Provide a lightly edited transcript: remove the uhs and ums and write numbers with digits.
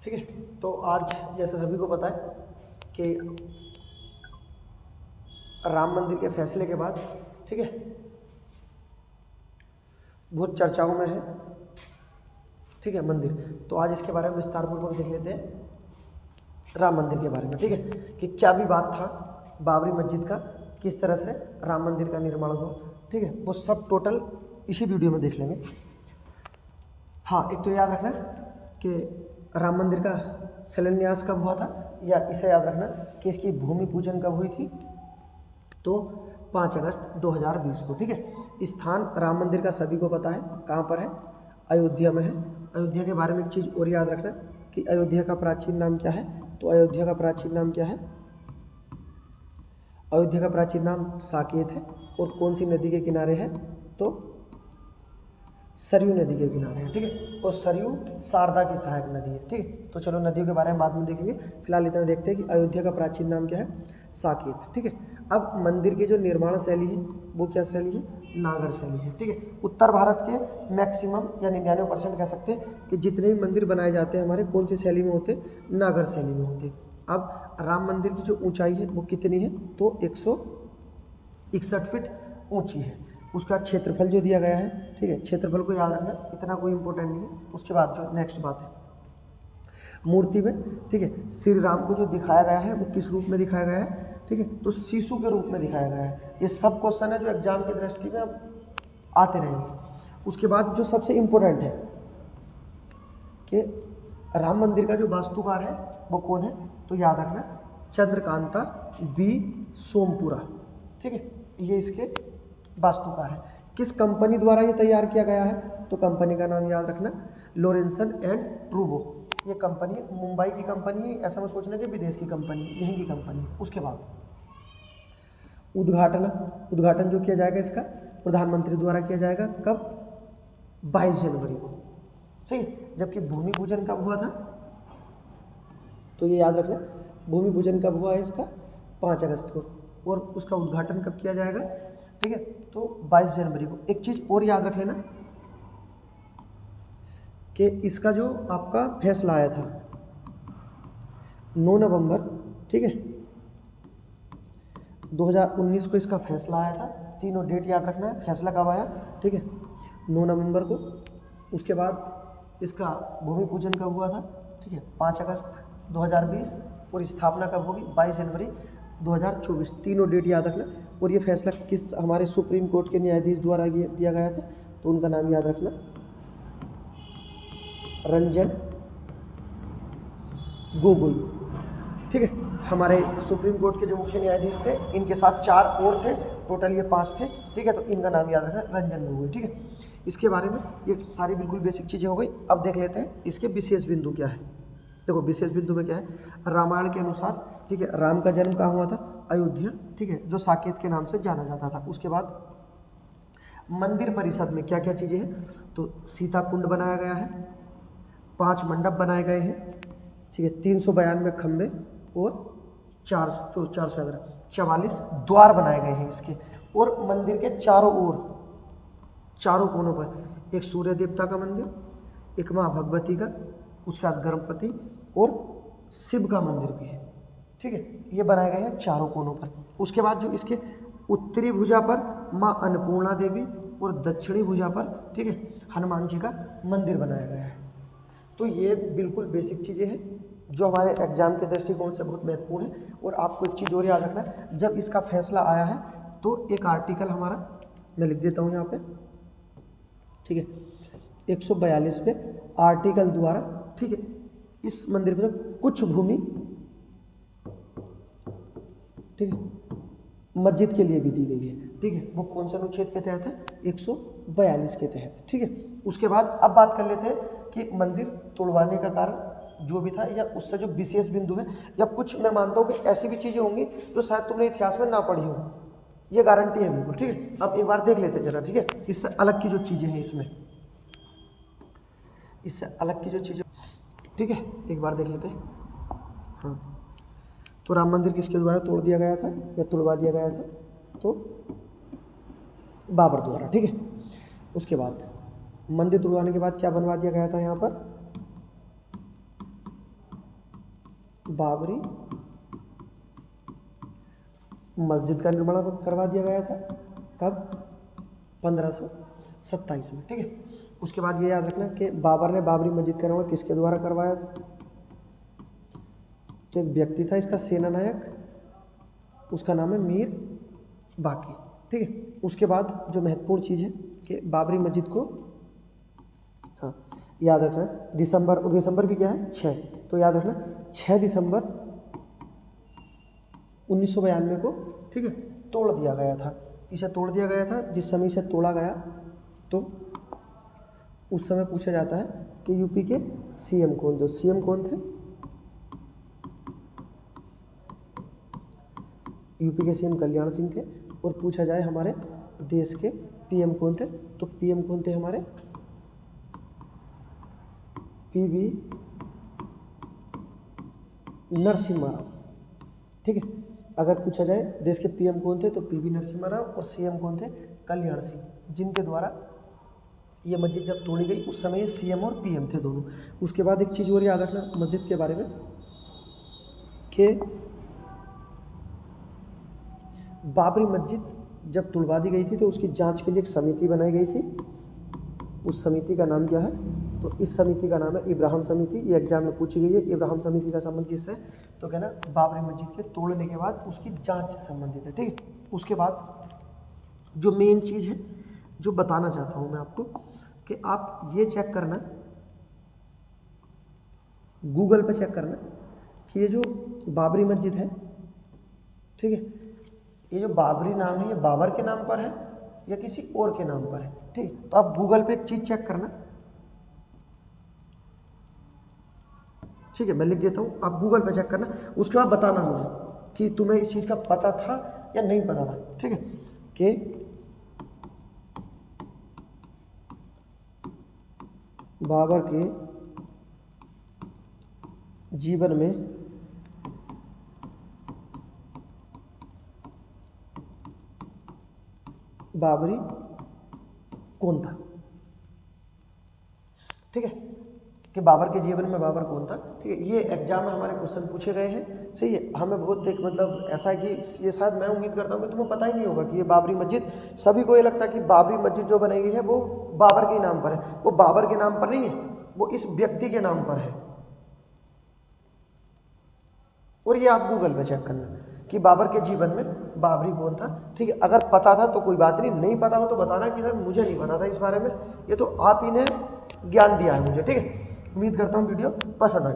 ठीक है। तो आज जैसे सभी को पता है कि राम मंदिर के फैसले के बाद, ठीक है, बहुत चर्चाओं में है, ठीक है, मंदिर। तो आज इसके बारे में विस्तार पूर्वक देख लेते हैं, राम मंदिर के बारे में, ठीक है, कि क्या भी बात था बाबरी मस्जिद का, किस तरह से राम मंदिर का निर्माण हुआ, ठीक है, वो सब टोटल इसी वीडियो में देख लेंगे। हाँ, एक तो याद रखना कि राम मंदिर का शिलान्यास कब हुआ था, या इसे याद रखना कि इसकी भूमि पूजन कब हुई थी, तो 5 अगस्त 2020 को, ठीक है। स्थान राम मंदिर का सभी को पता है कहाँ पर है, अयोध्या में है। अयोध्या के बारे में एक चीज़ और याद रखना कि अयोध्या का प्राचीन नाम क्या है, तो अयोध्या का प्राचीन नाम क्या है, अयोध्या का प्राचीन नाम साकेत है। और कौन सी नदी के किनारे है, तो सरयू नदी के किनारे है, ठीक है। और सरयू शारदा की सहायक नदी है, ठीक है। तो चलो नदियों के बारे में बाद में देखेंगे, फिलहाल इतना देखते हैं कि अयोध्या का प्राचीन नाम क्या है, साकेत, ठीक है। अब मंदिर की जो निर्माण शैली है वो क्या शैली है, नागर शैली है, ठीक है। उत्तर भारत के मैक्सिमम या 99% कह सकते हैं कि जितने भी मंदिर बनाए जाते हैं हमारे कौन सी शैली में होते, नागर शैली में होते। अब राम मंदिर की जो ऊंचाई है वो कितनी है, तो 161 फीट ऊंची है। उसका क्षेत्रफल जो दिया गया है, ठीक है, क्षेत्रफल को याद रखना, इतना कोई इंपॉर्टेंट नहीं है। उसके बाद जो नेक्स्ट बात है मूर्ति में, ठीक है, श्री राम को जो दिखाया गया है वो किस रूप में दिखाया गया है, ठीक है, तो शिशु के रूप में दिखाया गया है। ये सब क्वेश्चन है जो एग्जाम की दृष्टि में आते रहेंगे। उसके बाद जो सबसे इम्पोर्टेंट है कि राम मंदिर का जो वास्तुकार है वो कौन है, तो याद रखना चंद्रकांता बी सोमपुरा, ठीक है, ये इसके वास्तुकार है। किस कंपनी द्वारा ये तैयार किया गया है, तो कंपनी का नाम याद रखना लोरेंसन एंड ट्रूबो। ये कंपनी मुंबई की कंपनी है, ऐसा मत सोचना कि विदेश की कंपनी, यहीं की कंपनी। उसके बाद उद्घाटन जो किया जाएगा इसका प्रधानमंत्री द्वारा किया जाएगा, कब, 22 जनवरी को, सही है। जबकि भूमि पूजन कब हुआ था, तो ये याद रखना भूमि पूजन कब हुआ है इसका, 5 अगस्त को। और उसका उद्घाटन कब किया जाएगा, ठीक है, तो 22 जनवरी को। एक चीज़ और याद रख लेना कि इसका जो आपका फैसला आया था 9 नवंबर, ठीक है, 2019 को इसका फैसला आया था। तीनों डेट याद रखना है, फैसला कब आया, ठीक है, 9 नवंबर को। उसके बाद इसका भूमि पूजन कब हुआ था, ठीक है, 5 अगस्त 2020। और स्थापना कब होगी, 22 जनवरी 2024। तीनों डेट याद रखना। और ये फैसला किस हमारे सुप्रीम कोर्ट के न्यायाधीश द्वारा दिया गया था, तो उनका नाम याद रखना रंजन गोगोई, ठीक है। हमारे सुप्रीम कोर्ट के जो मुख्य न्यायाधीश थे, इनके साथ 4 और थे, टोटल ये 5 थे, ठीक है। तो इनका नाम याद रखना रंजन गोगोई, ठीक है। इसके बारे में ये सारी बिल्कुल बेसिक चीज़ें हो गई। अब देख लेते हैं इसके विशेष बिंदु क्या है। देखो विशेष बिंदु में क्या है, रामायण के अनुसार, ठीक है, राम का जन्म कहाँ हुआ था, अयोध्या, ठीक है, जो साकेत के नाम से जाना जाता था। उसके बाद मंदिर परिषद में क्या क्या चीज़ें हैं, तो सीता कुंड बनाया गया है, 5 मंडप बनाए गए हैं, ठीक है, 392 खंबे और 44 द्वार बनाए गए हैं इसके। और मंदिर के चारों ओर, चारों कोनों पर एक सूर्य देवता का मंदिर, एक माँ भगवती का, उसके बाद गणपति और शिव का मंदिर भी है, ठीक है। ये बनाए गए हैं चारों कोनों पर। उसके बाद जो इसके उत्तरी भुजा पर माँ अन्नपूर्णा देवी और दक्षिणी भुजा पर, ठीक है, हनुमान जी का मंदिर बनाया गया है। तो ये बिल्कुल बेसिक चीज़ें हैं जो हमारे एग्जाम के दृष्टिकोण से बहुत महत्वपूर्ण है। और आपको एक चीज़ और याद रखना है, जब इसका फैसला आया है तो एक आर्टिकल हमारा मैं लिख देता हूँ यहाँ पे, ठीक है, 142 पे आर्टिकल द्वारा, ठीक है, इस मंदिर में कुछ भूमि, ठीक है, मस्जिद के लिए भी दी गई है, ठीक है। वो कौन सा अनुच्छेद के तहत है, 142 के तहत, ठीक है। उसके बाद अब बात कर लेते हैं कि मंदिर तोड़वाने का कारण जो भी था, या उससे जो विशेष बिंदु है, या कुछ मैं मानता हूँ कि ऐसी भी चीज़ें होंगी जो शायद तुमने इतिहास में ना पढ़ी हो, ये गारंटी है बिल्कुल, ठीक है। अब एक बार देख लेते हैं जरा, ठीक है, इससे अलग की जो चीज़ें हैं इसमें, इससे अलग की जो चीज़ें, ठीक है, एक बार देख लेते हैं। हाँ, तो राम मंदिर किसके द्वारा तोड़ दिया गया था या तोड़वा दिया गया था, तो बाबर द्वारा, ठीक है। उसके बाद मंदिर तोड़वाने के बाद क्या बनवा दिया गया था यहाँ पर, बाबरी मस्जिद का निर्माण करवा दिया गया था। कब? 1527 में। ठीक है, उसके बाद ये याद रखना कि बाबर ने बाबरी मस्जिद का निर्माण किसके द्वारा करवाया था? तो एक व्यक्ति था इसका सेनानायक, उसका नाम है मीर बाकी। ठीक है, उसके बाद जो महत्वपूर्ण चीज़ है कि बाबरी मस्जिद को, हाँ याद रखना, दिसंबर भी क्या है 6, तो याद रखना 6 दिसंबर 1992 को, ठीक है, तोड़ दिया गया था। इसे तोड़ दिया गया था। जिस समय इसे तोड़ा गया तो उस समय पूछा जाता है कि यूपी के सीएम कौन थे? सीएम कौन थे? यूपी के सीएम कल्याण सिंह थे। और पूछा जाए हमारे देश के पीएम कौन थे, तो पीएम कौन थे हमारे? पीवी नरसिम्हा राव। ठीक है, अगर पूछा जाए देश के पीएम कौन थे तो पीवी नरसिम्हा राव, और सीएम कौन थे? कल्याण सिंह, जिनके द्वारा ये मस्जिद जब तोड़ी गई उस समय सीएम और पीएम थे दोनों। उसके बाद एक चीज़ और याद रखना मस्जिद के बारे में कि बाबरी मस्जिद जब तुड़वा दी गई थी तो उसकी जांच के लिए एक समिति बनाई गई थी। उस समिति का नाम क्या है? तो इस समिति का नाम है इब्राहिम समिति। ये एग्जाम में पूछी गई है। इब्राहिम समिति का संबंध किससे? तो कहना बाबरी मस्जिद के तोड़ने के बाद उसकी जांच से संबंधित है। ठीक है, उसके बाद जो मेन चीज़ है जो बताना चाहता हूँ मैं आपको कि आप ये चेक करना, गूगल पे चेक करना कि ये जो बाबरी मस्जिद है, ठीक है, ये जो बाबरी नाम है ये बाबर के नाम पर है या किसी और के नाम पर है? ठीक है, तो आप गूगल पे एक चीज़ चेक करना। ठीक है, मैं लिख देता हूँ, आप गूगल पे चेक करना, उसके बाद बताना मुझे कि तुम्हें इस चीज़ का पता था या नहीं पता था। ठीक है, कि बाबर के जीवन में बाबरी कौन था? ठीक है, कि बाबर के जीवन में बाबर कौन था? ठीक है, ये एग्जाम में हमारे क्वेश्चन पूछे गए हैं। सही है, हमें बहुत एक मतलब ऐसा है कि ये शायद मैं उम्मीद करता हूँ कि तुम्हें पता ही नहीं होगा कि ये बाबरी मस्जिद, सभी को ये लगता है कि बाबरी मस्जिद जो बनाई गई है वो बाबर के नाम पर है। वो बाबर के नाम पर नहीं है, वो इस व्यक्ति के नाम पर है। और ये आप गूगल पे चेक करना कि बाबर के जीवन में बाबरी कौन था। ठीक है, अगर पता था तो कोई बात नहीं, नहीं पता हो तो बताना कि सर मुझे नहीं पता था इस बारे में, ये तो आप ही ने ज्ञान दिया है मुझे। ठीक है, उम्मीद करता हूँ वीडियो पसंद आ गई।